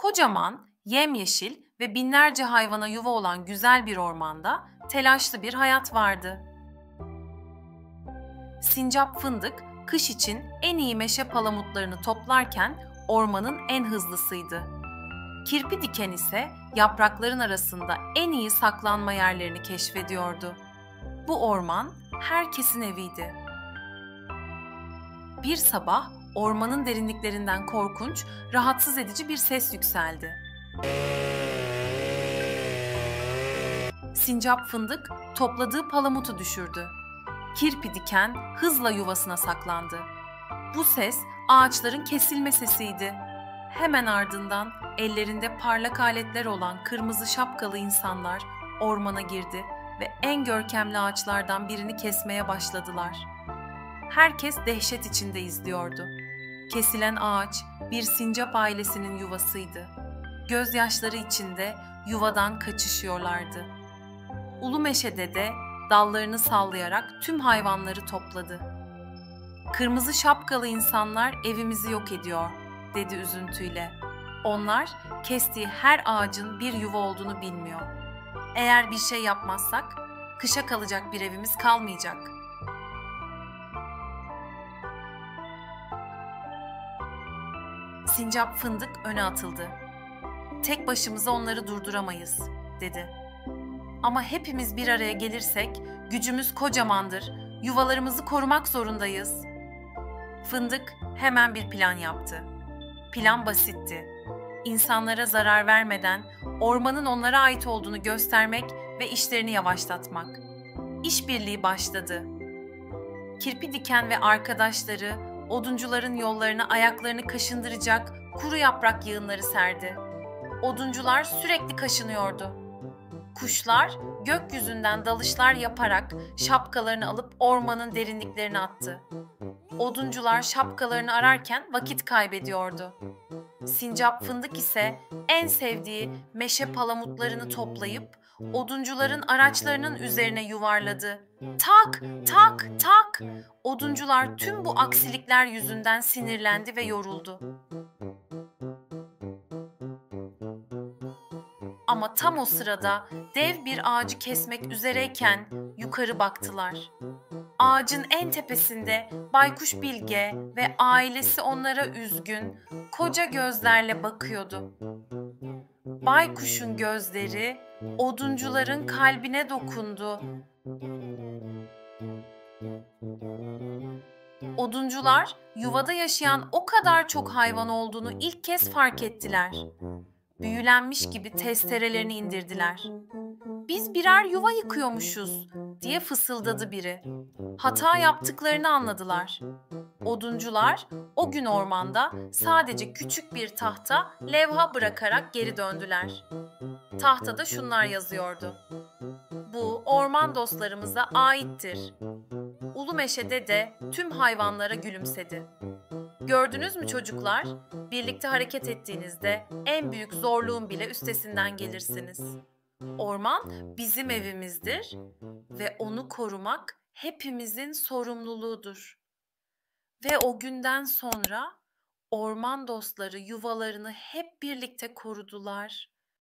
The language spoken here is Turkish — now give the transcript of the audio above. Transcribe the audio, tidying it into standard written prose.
Kocaman, yemyeşil ve binlerce hayvana yuva olan güzel bir ormanda telaşlı bir hayat vardı. Sincap Fındık, kış için en iyi meşe palamutlarını toplarken ormanın en hızlısıydı. Kirpi Diken ise yaprakların arasında en iyi saklanma yerlerini keşfediyordu. Bu orman herkesin eviydi. Bir sabah ormanın derinliklerinden korkunç, rahatsız edici bir ses yükseldi. Sincap Fındık topladığı palamutu düşürdü. Kirpi Diken hızla yuvasına saklandı. Bu ses ağaçların kesilme sesiydi. Hemen ardından ellerinde parlak aletler olan kırmızı şapkalı insanlar ormana girdi ve en görkemli ağaçlardan birini kesmeye başladılar. Herkes dehşet içinde izliyordu. Kesilen ağaç bir sincap ailesinin yuvasıydı. Gözyaşları içinde yuvadan kaçışıyorlardı. Ulu Meşe Dede dallarını sallayarak tüm hayvanları topladı. "Kırmızı şapkalı insanlar evimizi yok ediyor," dedi üzüntüyle. "Onlar kestiği her ağacın bir yuva olduğunu bilmiyor. Eğer bir şey yapmazsak kışa kalacak bir evimiz kalmayacak." Sincap Fındık öne atıldı. "Tek başımıza onları durduramayız," dedi. "Ama hepimiz bir araya gelirsek gücümüz kocamandır. Yuvalarımızı korumak zorundayız." Fındık hemen bir plan yaptı. Plan basitti. İnsanlara zarar vermeden ormanın onlara ait olduğunu göstermek ve işlerini yavaşlatmak. İşbirliği başladı. Kirpi Diken ve arkadaşları oduncuların yollarına ayaklarını kaşındıracak kuru yaprak yığınları serdi. Oduncular sürekli kaşınıyordu. Kuşlar gökyüzünden dalışlar yaparak şapkalarını alıp ormanın derinliklerine attı. Oduncular şapkalarını ararken vakit kaybediyordu. Sincap Fındık ise en sevdiği meşe palamutlarını toplayıp oduncuların araçlarının üzerine yuvarladı. Tak, tak, tak! Oduncular tüm bu aksilikler yüzünden sinirlendi ve yoruldu. Ama tam o sırada dev bir ağacı kesmek üzereyken yukarı baktılar. Ağacın en tepesinde Baykuş Bilge ve ailesi onlara üzgün, koca gözlerle bakıyordu. Baykuş'un gözleri oduncuların kalbine dokundu. Oduncular yuvada yaşayan o kadar çok hayvan olduğunu ilk kez fark ettiler. Büyülenmiş gibi testerelerini indirdiler. "Biz birer yuva yıkıyormuşuz," diye fısıldadı biri. Hata yaptıklarını anladılar. Oduncular o gün ormanda sadece küçük bir tahta levha bırakarak geri döndüler. Tahtada şunlar yazıyordu: "Bu orman dostlarımıza aittir." Ulu Meşe Dede tüm hayvanlara gülümsedi. "Gördünüz mü çocuklar? Birlikte hareket ettiğinizde en büyük zorluğun bile üstesinden gelirsiniz. Orman bizim evimizdir ve onu korumak hepimizin sorumluluğudur." Ve o günden sonra orman dostları yuvalarını hep birlikte korudular.